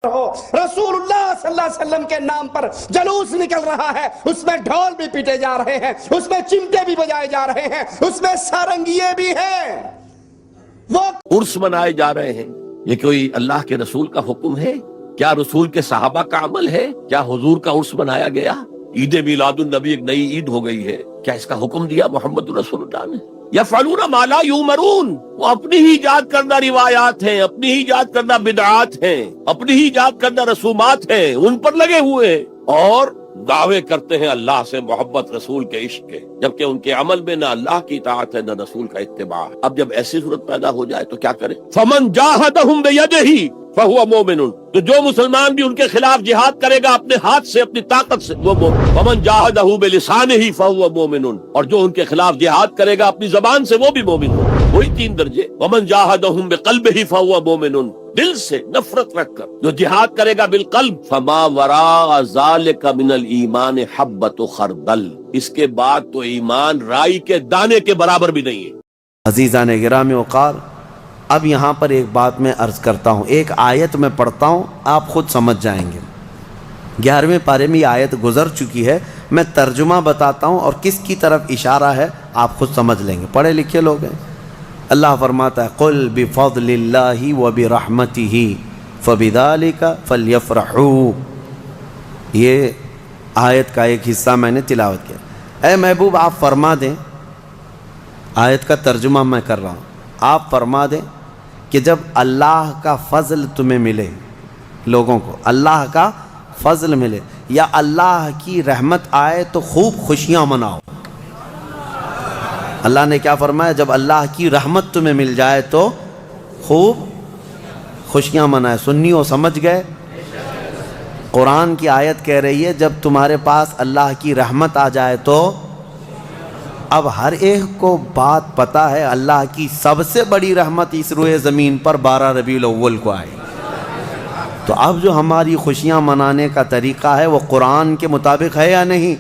हो रसूलुल्लाह सल्लल्लाहु अलैहि वसल्लम के नाम पर जलूस निकल रहा है, उसमें ढोल भी पीटे जा रहे हैं, उसमें चिमटे भी बजाए जा रहे हैं, उसमें सारंगिये भी हैं, वो उर्स मनाए जा रहे हैं। ये कोई अल्लाह के रसूल का हुक्म है? क्या रसूल के सहाबा का अमल है? क्या हुजूर का उर्स मनाया गया? ईद मिलादुन नबी एक नई ईद हो गई है, क्या इसका हुक्म दिया मोहम्मद रसूलुल्लाह ने? या फलूना माला यूमरून, वो अपनी ही इजाद करना रिवायात हैं, अपनी ही इजाद करना बिदआत हैं, अपनी ही इजाद करना रसूमात हैं, उन पर लगे हुए हैं और दावे करते हैं अल्लाह से मोहब्बत रसूल के इश्क के, जबकि उनके अमल में न अल्लाह की इताअत है न रसूल का इत्तिबा है। अब जब ऐसी सूरत पैदा हो जाए तो क्या करें? फमन जाहदहुम बियदिही फहुवा मोमिनुन, तो जो मुसलमान भी उनके खिलाफ जिहाद करेगा अपने हाथ से अपनी ताकत से वो मोमिन। फमन जाहदहु बिलिसानिही फहुवा मोमिनुन, और जो उनके खिलाफ जिहाद करेगा अपनी जबान से वो भी मोमिन हो। वही 3 दर्जे। वमन जाहदहुम बिक़ल्बिही फहुवा मोमिनुन, दिल से नफरत रखकर जो जिहाद करेगा बिलकल्ब, फमा वरा ज़ालिका मिनल ईमान हब्बतु खरदल, इसके बाद तो ईमान राई के दाने के बराबर भी नहीं है। अजीज़ान गिरामी वक़ार, अब यहाँ पर एक बात मैं अर्ज़ करता हूँ, एक आयत में पढ़ता हूँ, आप खुद समझ जाएंगे। 11वें पारे में ये आयत गुजर चुकी है, मैं तर्जुमा बताता हूँ और किसकी तरफ इशारा है आप खुद समझ लेंगे, पढ़े लिखे लोग हैं। अल्लाह फरमाता है कुल बिफ़ज़लिल्लाहि व बिरहमतिही फ़बिज़ालिका फ़ल्यफ़रहू। ये आयत का एक हिस्सा मैंने तिलावत किया। ऐ महबूब आप फरमा दें, आयत का तर्जुमा मैं कर रहा हूँ, आप फरमा दें कि जब अल्लाह का फ़ज़ल तुम्हें मिले, लोगों को अल्लाह का फ़ज़ल मिले या अल्लाह की रहमत आए तो खूब खुशियाँ मनाओ। अल्लाह ने क्या फरमाया? जब अल्लाह की रहमत तुम्हें मिल जाए तो खूब खुशियाँ मनाए। सुन्नी हो, समझ गए? कुरान की आयत कह रही है जब तुम्हारे पास अल्लाह की रहमत आ जाए तो। अब हर एक को बात पता है अल्लाह की सबसे बड़ी रहमत इस रुए ज़मीन पर 12 रबीउल अव्वल को आई। तो अब जो हमारी खुशियाँ मनाने का तरीक़ा है वो कुरान के मुताबिक है या नहीं?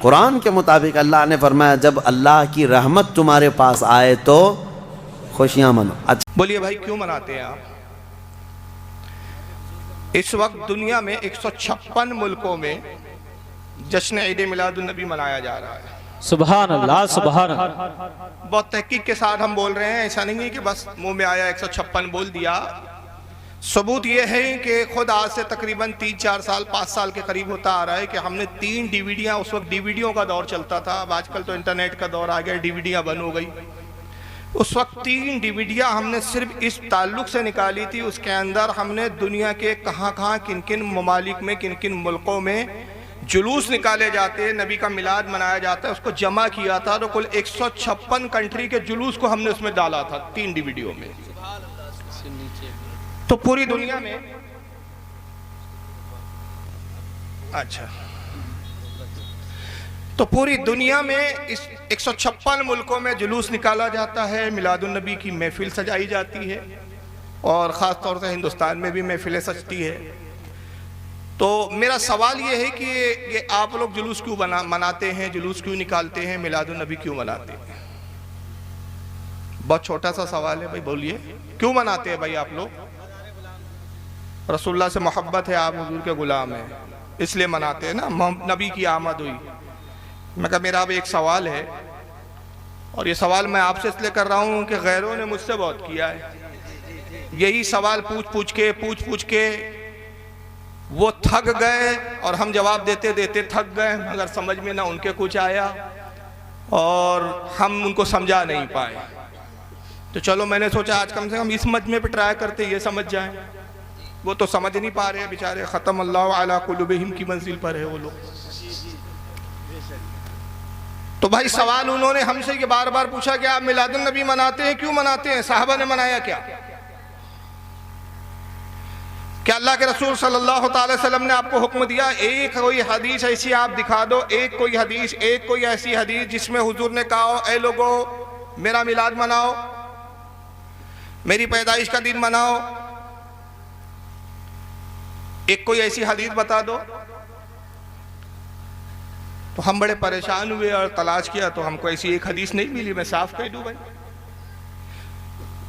कुरान के मुताबिक अल्लाह ने फरमाया जब अल्लाह की रहमत तुम्हारे पास आए तो खुशियाँ मनाओ। अच्छा बोलिए भाई, क्यों मनाते हैं आप? इस वक्त दुनिया में 156 मुल्कों में जश्न ईद मिलादुन नबी मनाया जा रहा है। सुभान अल्लाह, सुभान अल्लाह। बहुत तहकीक के साथ हम बोल रहे हैं, ऐसा नहीं है कि बस मुंह में आया 156 बोल दिया। सबूत ये है कि खुद आज से तकरीबन 3-4 साल 5 साल के करीब होता आ रहा है कि हमने 3 डीवीडियाँ, उस वक्त डीवीडियों का दौर चलता था, अब आजकल तो इंटरनेट का दौर आ गया, डीवीडियाँ बंद हो गई। उस वक्त 3 डीवीडियाँ हमने सिर्फ इस ताल्लुक से निकाली थी, उसके अंदर हमने दुनिया के कहाँ किन किन ममालिक में, किन किन मुल्कों में जुलूस निकाले जाते हैं, नबी का मिलाद मनाया जाता है, उसको जमा किया था। तो कुल 156 कंट्री के जुलूस को हमने उसमें डाला था 3 डीवीडियो में। तो पूरी दुनिया में, अच्छा, तो पूरी दुनिया में इस 156 मुल्कों में जुलूस निकाला जाता है, मिलादुन नबी की महफिल सजाई जाती है और ख़ास तौर से हिंदुस्तान में भी महफिलें सजती है। तो मेरा सवाल ये है कि ये आप लोग जुलूस क्यों मनाते हैं, जुलूस क्यों निकालते हैं, मिलादुन नबी क्यों मनाते हैं? बहुत छोटा सा सवाल है भाई, बोलिए क्यों मनाते हैं भाई आप लोग? रसूलुल्लाह से मोहब्बत है, आप हुजूर के गुलाम हैं, इसलिए मनाते हैं ना, नबी की आमद हुई। मैं कहा मेरा अब एक सवाल है और ये सवाल मैं आपसे इसलिए कर रहा हूँ कि गैरों ने मुझसे बहुत किया है। यही सवाल पूछ पूछ के वो थक गए और हम जवाब देते देते थक गए, मगर समझ में ना उनके कुछ आया और हम उनको समझा नहीं पाए। तो चलो मैंने सोचा आज कम से कम इस मजमे पे ट्राई करते, ये समझ जाएं। वो तो समझ नहीं पा रहे बेचारे, ख़त्म अल्लाह अला कुलूबिहिम की मंजिल पर है वो लोग। तो भाई सवाल उन्होंने हमसे ये बार बार पूछा कि आप मिलादुन नबी मनाते हैं, क्यों मनाते हैं? साहबा ने मनाया क्या? क्या अल्लाह के रसूल सल्लल्लाहु अलैहि वसल्लम ने आपको हुक्म दिया? एक कोई हदीस ऐसी आप दिखा दो, एक कोई ऐसी हदीस जिसमें हुजूर ने कहा हो, ऐ लोगों मेरा मिलाद मनाओ, मेरी पैदाइश का दिन मनाओ, एक कोई ऐसी हदीस बता दो। तो हम बड़े परेशान हुए और तलाश किया तो हमको ऐसी एक हदीस नहीं मिली। मैं साफ कह दूं भाई,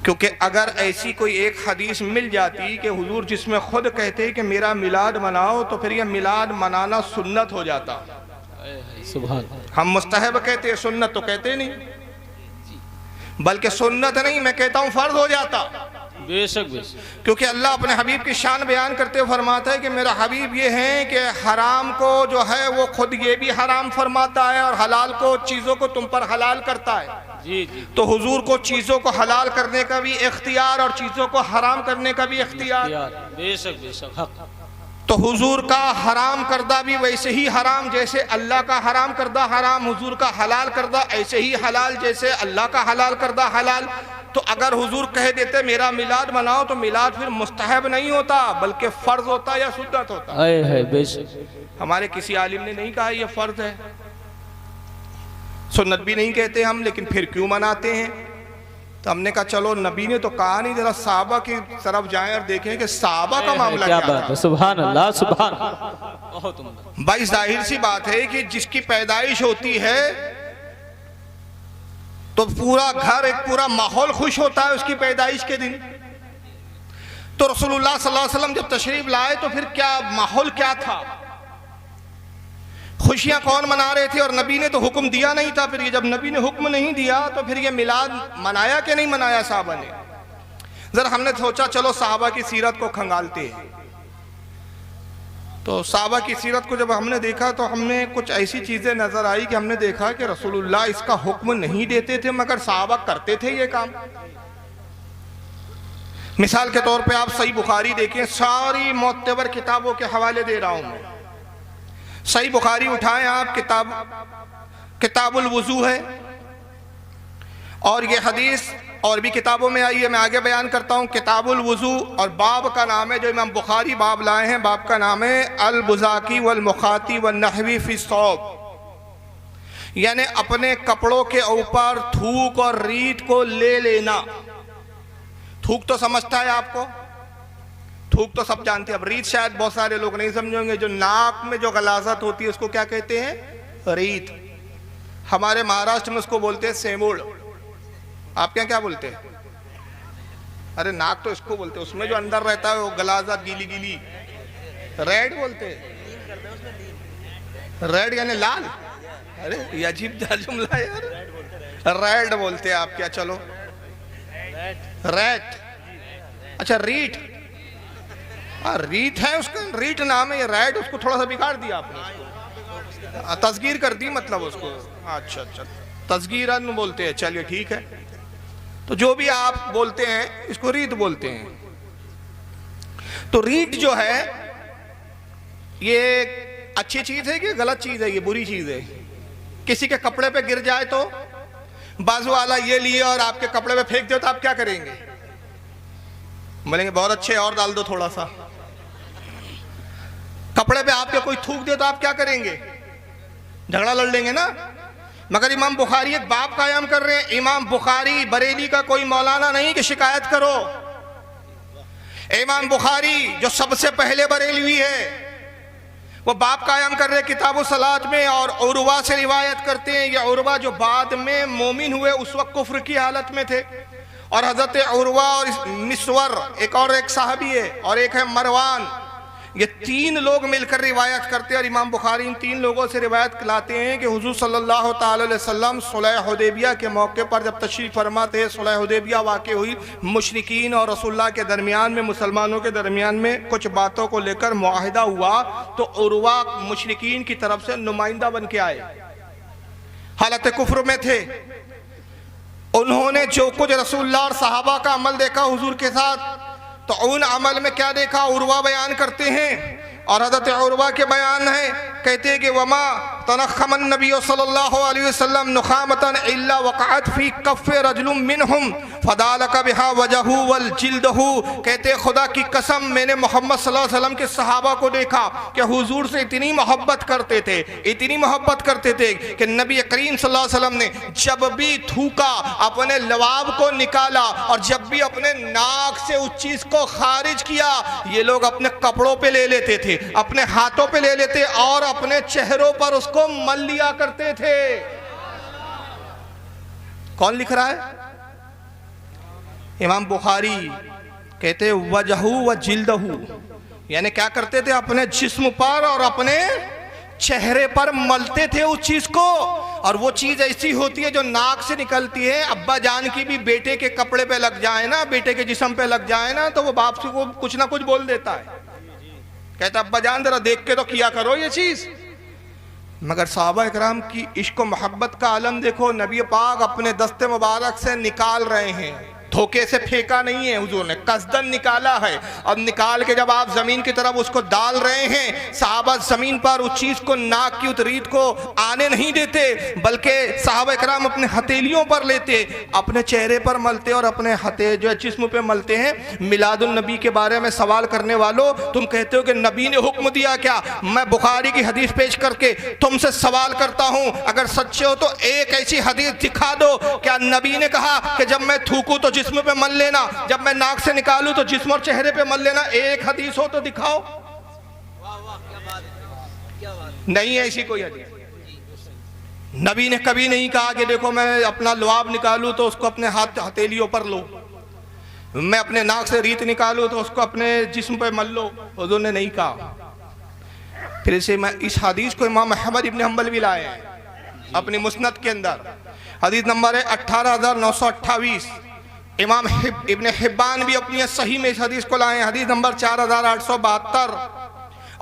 क्योंकि अगर ऐसी कोई एक हदीस मिल जाती कि हुजूर जिसमें खुद कहते कि मेरा मिलाद मनाओ, तो फिर यह मिलाद मनाना सुन्नत हो जाता। सुभान। हम मुस्तहब कहते हैं, सुन्नत तो कहते नहीं, बल्कि सुन्नत नहीं, मैं कहता हूं फर्ज हो जाता। बेशक बेशक। क्योंकि अल्लाह अपने हबीब की शान बयान करते हुए फरमाता है कि मेरा हबीब ये है कि हराम को जो है वो खुद ये भी हराम फरमाता है और हलाल को, चीज़ों को तुम पर हलाल करता है। जी जी। तो हुजूर को चीज़ों को हलाल करने का भी इख्तियार और चीज़ों को हराम करने का भी इख्तियार। बेशक बेशक हक। तो हुजूर का हराम करदा भी वैसे ही हराम जैसे अल्लाह का हराम करदा हराम, हुजूर का हलाल करदा ऐसे ही हलाल जैसे अल्लाह का हलाल करदा हलाल। तो अगर हुजूर कह देते मेरा मिलाद मनाओ, तो मिलाद फिर मुस्तहब नहीं होता बल्कि फर्ज होता या सुन्नत होता। है बेशक। हमारे किसी आलिम ने नहीं कहा यह फर्ज है, सुन्नत भी नहीं कहते हम, लेकिन फिर क्यों मनाते हैं? तो हमने कहा चलो नबी ने तो कहा नहीं, जरा साहबा की तरफ जाएं और देखें कि साहबा का मामला क्या था। सुभान अल्लाह सुभान। बहुत उम्दा। भाई जाहिर सी बात है कि जिसकी पैदाइश होती है तो पूरा घर, एक पूरा माहौल खुश होता है उसकी पैदाइश के दिन। तो रसूलुल्लाह सल्लल्लाहु अलैहि वसल्लम जब तशरीफ लाए तो फिर क्या माहौल क्या था, खुशियां कौन मना रहे थे? और नबी ने तो हुक्म दिया नहीं था। फिर ये जब नबी ने हुक्म नहीं दिया तो फिर ये मिलाद मनाया कि नहीं मनाया साहबा ने? जरा हमने सोचा चलो साहबा की सीरत को खंगालते हैं। तो साहबा की सीरत को जब हमने देखा तो हमें कुछ ऐसी चीज़ें नज़र आई कि हमने देखा कि रसूलुल्लाह इसका हुक्म नहीं देते थे मगर साहबा करते थे ये काम। मिसाल के तौर पे आप सही बुखारी देखें, सारी मोतबर किताबों के हवाले दे रहा हूँ मैं। सही बुखारी उठाएं आप, किताबुल वुजू है और ये हदीस और भी किताबों में आई है, मैं आगे बयान करता हूँ। किताबुल वुजू और बाब का नाम है, जो इमाम बुखारी बाब लाए हैं, बाब का नाम है अल बुज़ाकी वल मुखाती व नहवी फी सौब, यानी अपने कपड़ों के ऊपर थूक और रीत को ले लेना। थूक तो समझता है आपको, थूक तो सब जानते हैं। अब रीत शायद बहुत सारे लोग नहीं समझेंगे। जो नाक में जो गलाजत होती है उसको क्या कहते हैं? रीत। हमारे महाराष्ट्र में उसको बोलते हैं सेमोड़। आपके यहाँ क्या बोलते हैं? अरे नाक तो इसको बोलते हैं, उसमें जो अंदर रहता है वो गलाजत गीली गीली, रेड बोलते हैं। रेड यानी लाल। अरे ये अजीब जुमला है यार, रेड बोलते हैं आप क्या? चलो रेड, अच्छा रीट, रीट है उसका, रीट नाम है ये, रेड उसको थोड़ा सा बिगाड़ दिया आपने, तस्गीर कर दी मतलब उसको। अच्छा अच्छा, तस्गीरन बोलते हैं, चलिए ठीक है। तो जो भी आप बोलते हैं इसको रीत बोलते हैं। तो रीत जो है ये अच्छी चीज है कि गलत चीज है? ये बुरी चीज है। किसी के कपड़े पे गिर जाए तो बाजू वाला ये लिए और आपके कपड़े पे फेंक दो तो आप क्या करेंगे? बोलेंगे बहुत अच्छे, और डाल दो थोड़ा सा। कपड़े पे आपके कोई थूक दे तो आप क्या करेंगे? झगड़ा लड़ लेंगे ना। मगर इमाम बुखारी एक बाब कायम कर रहे हैं। इमाम बुखारी बरेली का कोई मौलाना नहीं कि शिकायत करो। इमाम बुखारी जो सबसे पहले बरेलवी है वो बाब कायम कर रहे किताबु सलात में, और उर्वा से रिवायत करते हैं। ये उर्वा जो बाद में मोमिन हुए उस वक्त कुफ्र की हालत में थे। और हजरत उर्वा और मिसवर, एक साहबी है और एक है मरवान, ये तीन लोग मिलकर रिवायत करते हैं। और इमाम बुखारी इन तीन लोगों से रिवायत लाते हैं कि हुजूर सल्लल्लाहु ताला अलैहि वसल्लम सुलह हुदैबिया के मौके पर जब तशरीफ़ फरमा थे, सुलह हुदैबिया वाक़ई हुई, मुशरिकीन और रसूलुल्लाह के दरमियान में, मुसलमानों के दरमियान में कुछ बातों को लेकर मुआहिदा हुआ। तो उर्वा मुशरिकीन की तरफ से नुमाइंदा बन के आए, हालत कुफ्र में थे। उन्होंने जो कुछ रसूलुल्लाह और सहाबा का अमल देखा हुजूर के साथ, तो उन अमल में क्या देखा उर्वा बयान करते हैं। और हज़रत उर्वा के बयान है, कहते हैं कि वमा तनखमन नबी सल्लल्लाहु अलैहि वसल्लम नुखामतन इल्ला वक़अत फी कफ़्फ़ि रजुलुम मिनहुम फदालक बिहा वजहु वल जिल्दहु। कहते खुदा की कसम मैंने मोहम्मद सल्लल्लाहु अलैहि वसल्लम के सहाबा को देखा कि हुजूर से इतनी मोहब्बत करते थे, इतनी मोहब्बत करते थे कि नबी करीम सल्लल्लाहु अलैहि वसल्लम ने जब भी थूका अपने लवाब को निकाला, और जब भी अपने नाक से उस चीज़ को खारिज किया, ये लोग अपने कपड़ों पे ले लेते थे, अपने हाथों पे ले लेते और अपने चेहरों पर उसको मल लिया करते थे। कौन लिख रहा है? इमाम बुखारी कहते वजहू व जिल्दहू, यानी क्या करते थे, अपने जिस्म पर और अपने चेहरे पर मलते थे उस चीज को। और वो चीज ऐसी होती है जो नाक से निकलती है। अब्बा जान की भी बेटे के कपड़े पे लग जाए ना, बेटे के जिस्म पे लग जाए ना, तो वो बाप से को कुछ ना कुछ बोल देता है, कहता अब्बा जान जरा देख के तो किया करो ये चीज। मगर सहाबा इकराम की इश्क व मोहब्बत का आलम देखो, नबी पाक अपने दस्ते मुबारक से निकाल रहे हैं, धोखे से फेंका नहीं है हुजूर ने, कसदन निकाला है। अब निकाल के जब आप जमीन की तरफ उसको डाल रहे हैं, सहाबा जमीन पर उस चीज को, नाक की उतरीत को आने नहीं देते, बल्कि सहाबा इकराम अपने हथेलियों पर लेते, अपने चेहरे पर मलते और अपने हथे जो है जिस्म पे मलते हैं। मिलादुन नबी के बारे में सवाल करने वालों, तुम कहते हो कि नबी ने हुक्म दिया क्या? मैं बुखारी की हदीस पेश करके तुमसे सवाल करता हूं, अगर सच्चे हो तो एक ऐसी हदीस दिखा दो, क्या नबी ने कहा कि जब मैं थूकूं तो जिस्म पे मल लेना, जब मैं नाक से निकालूं तो जिस्म और चेहरे पे मल लेना? एक हदीस हो तो दिखाओ। नहीं है ऐसी कोई हदीस। नबी ने कभी नहीं कहा कि देखो मैं अपना लुआब निकालूं तो उसको अपने हाथ हथेलियों पर लो, मैं अपने नाक से रीत निकालूं तो उसको अपने जिस्म पे मल लो, हुजूर ने नहीं कहा। फिर इसे मैं इस हदीस को इमाम अहमद इब्न हंबल भी लाए हैं अपनी मुस्नद के अंदर, हदीस नंबर है 18,928। इमाम इब्न हिब्बान भी अपनी सही में इस हदीस को लाए हैं, हदीस नंबर 4,872।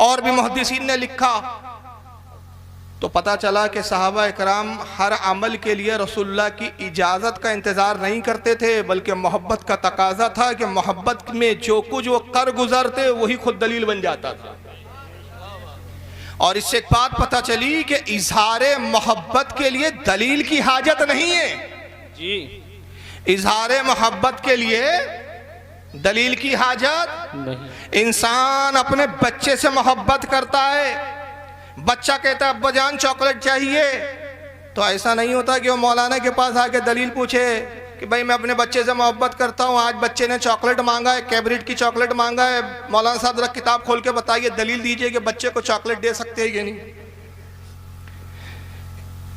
और भी मुहद्दिसीन ने लिखा। तो पता चला कि सहाबा इकराम हर अमल के लिए रसूलुल्लाह की इजाज़त का इंतज़ार नहीं करते थे, बल्कि मोहब्बत का तकाजा था कि मोहब्बत में जो कुछ वो कर गुजरते वही खुद दलील बन जाता था। और इससे एक बात पता चली कि इजहार मोहब्बत के लिए दलील की हाजत नहीं है जी। इजहार मोहब्बत के लिए दलील की हाजत नहीं। इंसान अपने बच्चे से मोहब्बत करता है, बच्चा कहता है अब्बा जान चॉकलेट चाहिए, तो ऐसा नहीं होता कि वो मौलाना के पास आके दलील पूछे कि भाई मैं अपने बच्चे से मोहब्बत करता हूँ, आज बच्चे ने चॉकलेट मांगा है, कैबरिट की चॉकलेट मांगा है, मौलाना साहब जरा किताब खोल के बताइए, दलील दीजिए कि बच्चे को चॉकलेट दे सकते हैं कि नहीं।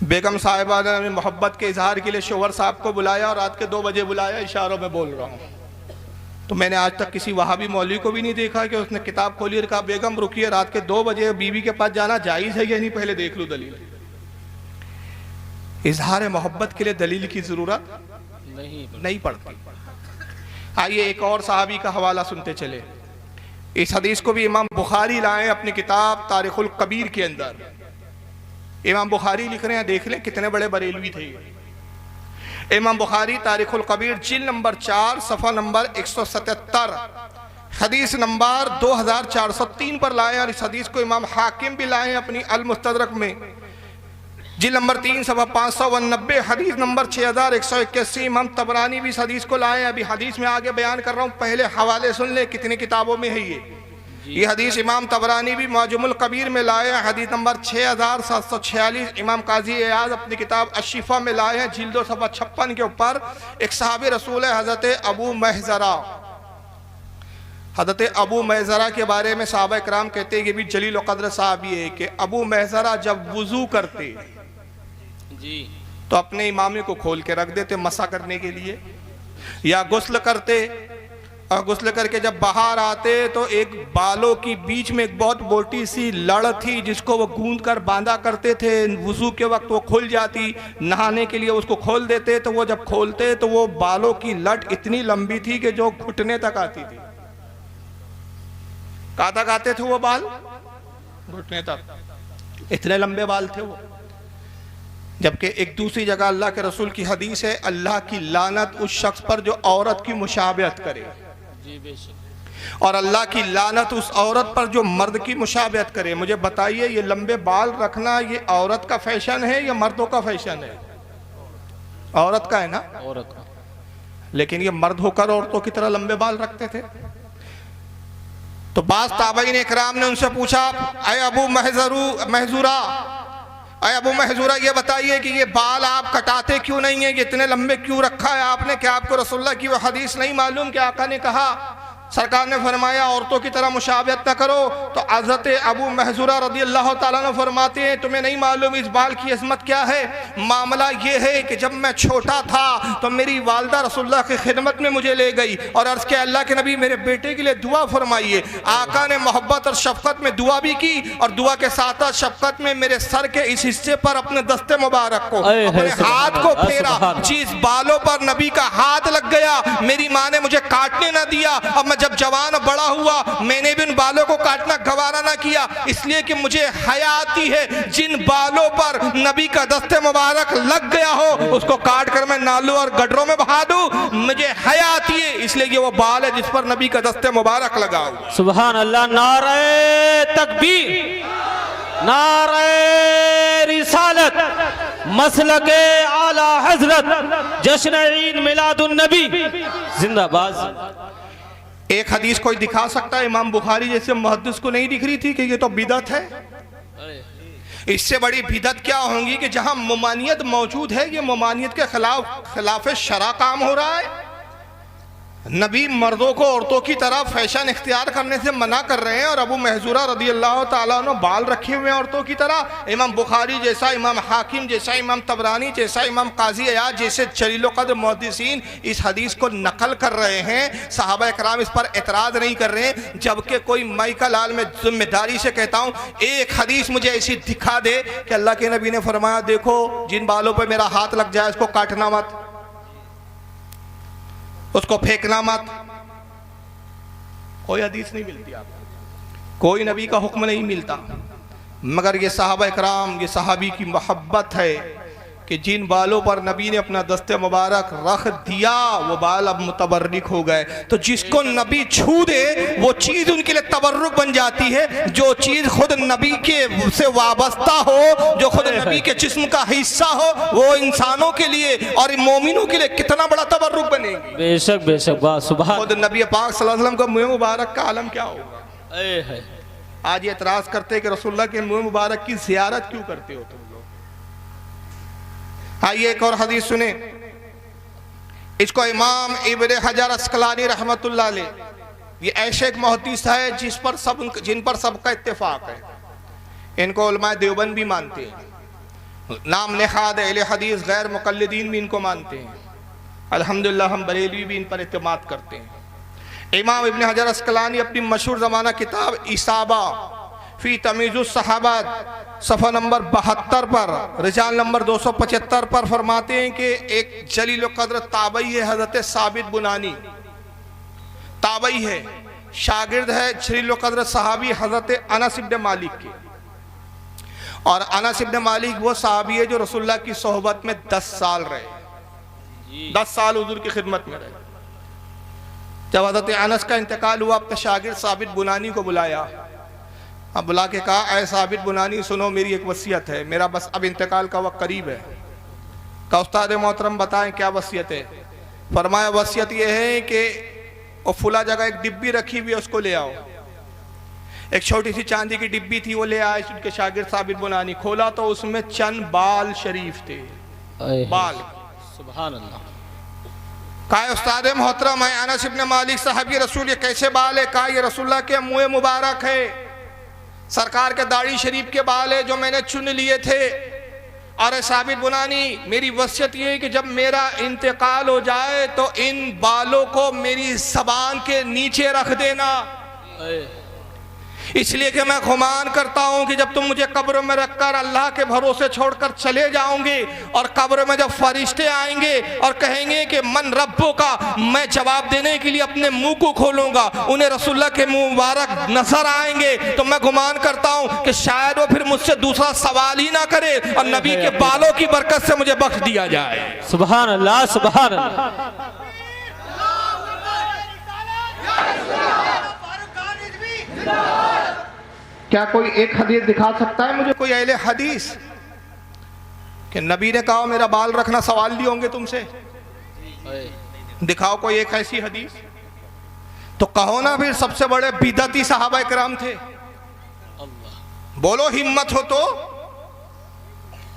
बेगम साहिबा ने मोहब्बत के इजहार के लिए शोवर साहब को बुलाया और रात के 2 बजे बुलाया, इशारों में बोल रहा हूँ। तो मैंने आज तक किसी वहाबी मौलवी को भी नहीं देखा कि उसने किताब खोली और कहा बेगम रुकिए, रात के 2 बजे बीवी के पास जाना जायज़ है या नहीं, पहले देख लूँ दलील। इजहार मोहब्बत के लिए दलील की ज़रूरत नहीं पड़ती। आइए एक और सहाबी का हवाला सुनते चले। इस हदीस को भी इमाम बुखारी लाए अपनी किताब तारिखुल कबीर के अंदर। इमाम बुखारी लिख रहे हैं, देख लें कितने बड़े बरेलवी थे। इमाम बुखारी तारिखुल कबीर जिल्द नंबर 4 सफ़ा नंबर 177 हदीस नंबर 2403 पर लाए। और इस हदीस को इमाम हाकिम भी लाए अपनी अल मुस्तदरक में, जिल्द नंबर 3 सफ़ा 590 हदीस नंबर 6181। इमाम तबरानी भी इस हदीस को लाए। अभी हदीस में आगे बयान कर रहा हूँ, पहले हवाले सुन ले कितनी किताबों में है ये हदीस इमाम तबरानी भी मौजमुल कबीर में लाए हैं, हदीस नंबर 6746। इमाम काजी एयाज अपनी किताब अशिफा में लाए हैं, जिल्दो सफ़ा 56 के ऊपर। एक सहाबी रसूल है हज़रत अबू महज़रा। हज़रत अबू महज़रा के बारे में सहाबा इकराम कहते हैं, ये भी जलील क़द्र सहाबी है कि अबू महज़रा जब वुज़ू करते जी तो अपने इमामे को खोल के रख देते मसा करने के लिए, या गुस्ल करते और गुस्ल करके जब बाहर आते तो एक बालों की बीच में एक बहुत मोटी सी लड़ थी जिसको वो गूंद कर बांधा करते थे। वुज़ू के वक्त वो खुल जाती, नहाने के लिए उसको खोल देते, तो वो जब खोलते तो वो बालों की लट इतनी लंबी थी कि जो घुटने तक आती थी। कहाँ तक आते थे वो बाल? घुटने तक, इतने लंबे बाल थे वो। जबकि एक दूसरी जगह अल्लाह के रसूल की हदीस है, अल्लाह की लानत उस शख्स पर जो औरत की मुशाबहत करे, जी बेशक। और अल्लाह की लानत उस औरत पर जो मर्द की मुशाबहत करे। मुझे बताइए, ये लंबे बाल रखना ये औरत का फैशन है या मर्दों का फैशन है? औरत का है ना, औरत का। लेकिन ये मर्द होकर औरतों की तरह लंबे बाल रखते थे। तो बाज़ ताबईन इकराम ने उनसे पूछा, अय अबू महजूरा, अय अबू महजूरा ये बताइए कि ये बाल आप कटाते क्यों नहीं है, ये इतने लंबे क्यों रखा है आपने? क्या आपको रसूलुल्लाह की वो हदीस नहीं मालूम कि आका ने कहा सरकार ने फरमाया औरतों की तरह मुशाबहत न करो। तो हज़रत अबू महज़ूरा रज़ी अल्लाह ताला अन्हु फरमाते हैं तुम्हें नहीं मालूम इस बाल की अज़मत क्या है? मामला ये है कि जब मैं छोटा था तो मेरी वालदा रसूलुल्लाह की खिदमत में मुझे ले गई और अर्ज़ किया अल्लाह के नबी मेरे बेटे के लिए दुआ फरमाइए। आका ने मोहब्बत और शफ़क़त में दुआ भी की और दुआ के साथ साथ शफ़क़त में मेरे सर के इस हिस्से पर अपने दस्ते मुबारक को अपने हाथ को फेरा। जिस बालों पर नबी का हाथ लग गया मेरी माँ ने मुझे काटने न दिया। अब मैं जब जवान बड़ा हुआ मैंने भी उन बालों को काटना गवारा ना किया, इसलिए कि मुझे हया आती है जिन बालों पर नबी का दस्ते मुबारक लग गया हो उसको काट कर मैं नालों और गडरों में बहा दूं। मुझे हया आती है इसलिए कि वो बाल है जिस पर नबी का दस्ते मुबारक लगा हो। सुभान अल्लाह। नारे तकबीर, नारे रिसालत, मसलके आला हजरत, जश्न ईद मिलादुन नबी जिंदाबाद। एक हदीस कोई दिखा सकता है इमाम बुखारी जैसे मुहद्दिस को नहीं दिख रही थी कि ये तो बिदअत है? इससे बड़ी बिदअत क्या होगी कि जहां ममानियत मौजूद है ये ममानियत के खिलाफ शरा काम हो रहा है। नबी मर्दों को औरतों की तरह फैशन इख्तियार करने से मना कर रहे हैं और अबू महजूरा रदी अल्लाह ताला अन्हु बाल रखे हुए हैं औरतों की तरह। इमाम बुखारी जैसा, इमाम हाकिम जैसा, इमाम तबरानी जैसा, इमाम काजी अयाज जैसे जलील क़द्र मुहद्दिसीन इस हदीस को नकल कर रहे हैं। सहाबा इकराम इस पर एतराज़ नहीं कर रहे हैं। जबकि कोई मई का लाल में जिम्मेदारी से कहता हूँ एक हदीस मुझे ऐसी दिखा दे कि अल्लाह के नबी ने फरमाया देखो जिन बालों पर मेरा हाथ लग जाए उसको काटना मत, उसको फेंकना मत। कोई हदीस नहीं मिलती आपको, कोई नबी का हुक्म नहीं मिलता। मगर ये सहाबा इकराम, ये सहाबी की मोहब्बत है कि जिन बालों पर नबी ने अपना दस्ते मुबारक रख दिया वो बाल अब मुतबर्रिक हो गए। तो जिसको नबी छू दे वो चीज़ उनके लिए तबर्रुक बन जाती है। जो चीज़ खुद नबी के से वाबस्ता हो, जो खुद नबी के जिस्म का हिस्सा हो, वो इंसानों के लिए और मोमिनों के लिए कितना बड़ा तबर्रुक बनेगी। बेशक बेशक, वाह सुभान। खुद नबी पाक सल्लल्लाहु अलैहि वसल्लम का मुँह मुबारक का आलम क्या होगा। आज ये एतराज़ करते कि रसूलुल्लाह के मुँह मुबारक की ज़ियारत क्यों करते हो तुम लोग। आइए एक और हदीस सुने। इसको इमाम इब्न हजर अस्कलानी रहमतुल्लाह अलैह, ये ऐसे एक मुहद्दिस है जिन पर सबका इत्तेफाक है। इनको उलमाए देवबंद भी मानते हैं, नाम नेहाद अहले हदीस गैर मुक़ल्लिदीन भी इनको मानते हैं। अल्हम्दुलिल्लाह हम बरेलवी भी इन पर इत्तेमाद करते हैं। इमाम इब्न हजर अस्कलानी अपनी मशहूर ज़माना किताब इसाबा फ़ी तमीज़ुस सहाबा सफ़ा नंबर 72 पर रिजाल नंबर 275 पर फरमाते हैं कि एक जलील क़द्र ताबई है हज़रत साबित बुनानी। ताबई है, शागिर्द है जलील क़द्र सहाबी हज़रत अनस इब्न मालिक के। और अनस इब्न मालिक वो सहाबी है जो रसूलुल्लाह की सोहबत में 10 साल रहे, 10 साल हुज़ूर की खिदमत में रहे। जब हज़रत अनस का इंतकाल हुआ अपने शागिर्द साबित बुनानी को बुलाया। अब बुला के कहा ऐ साबित बुनानी सुनो मेरी एक वसीयत है, मेरा बस अब इंतकाल का वक्त करीब है। का उस्ताद मोहतरम बताएं क्या वसीयत है। फरमाया वसीयत ये है कि वो फुला जगह एक डिब्बी रखी हुई है उसको ले आओ। एक छोटी सी चांदी की डिब्बी थी वो ले आए उनके शागिर्द साबित बुनानी। खोला तो उसमें चंद बाल शरीफ थे, बाल। सुभान अल्लाह। कहा उस्ताद मोहतरम है अनस इब्न मालिक साहब ये रसूल ये कैसे बाल है। कहा ये रसूलुल्लाह के मुँह मुबारक है, सरकार के दाढ़ी शरीफ के बाल है जो मैंने चुन लिए थे। और साबित बुनानी मेरी वसीयत ये है कि जब मेरा इंतकाल हो जाए तो इन बालों को मेरी ज़बान के नीचे रख देना, इसलिए कि मैं गुमान करता हूँ कि जब तुम मुझे कब्र में रखकर अल्लाह के भरोसे छोड़कर चले जाओगे और कब्र में जब फरिश्ते आएंगे और कहेंगे कि मन रब्बो का, मैं जवाब देने के लिए अपने मुंह को खोलूंगा, उन्हें रसूलुल्लाह के मुंह मुबारक नजर आएंगे तो मैं गुमान करता हूँ कि शायद वो फिर मुझसे दूसरा सवाल ही ना करे और नबी के बालों की बरकत से मुझे बख्श दिया जाए। सुभान अल्लाह, सुभान अल्लाह। क्या कोई एक हदीस दिखा सकता है मुझे, कोई अहले हदीस कि नबी ने कहा मेरा बाल रखना सवाल लिए होंगे तुमसे। दिखाओ कोई एक ऐसी हदीस। तो कहो ना फिर सबसे बड़े बिदअती सहाबा इकराम थे। बोलो हिम्मत हो तो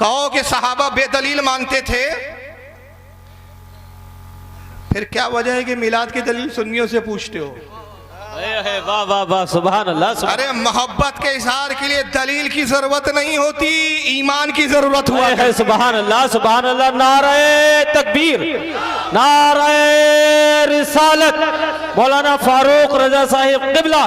कहो कि सहाबा बेदलील मानते थे। फिर क्या वजह है कि मिलाद की दलील सुन्नियों से पूछते हो। वाह वाह वाह, सुभान अल्लाह सुभान। अरे मोहब्बत के इजहार के लिए दलील की जरूरत नहीं होती, ईमान की जरूरत हुआ है। सुभान अल्लाह सुभान अल्लाह। नारे तकबीर, नारे रिसालत, मौलाना फारूक रजा साहिब क़िबला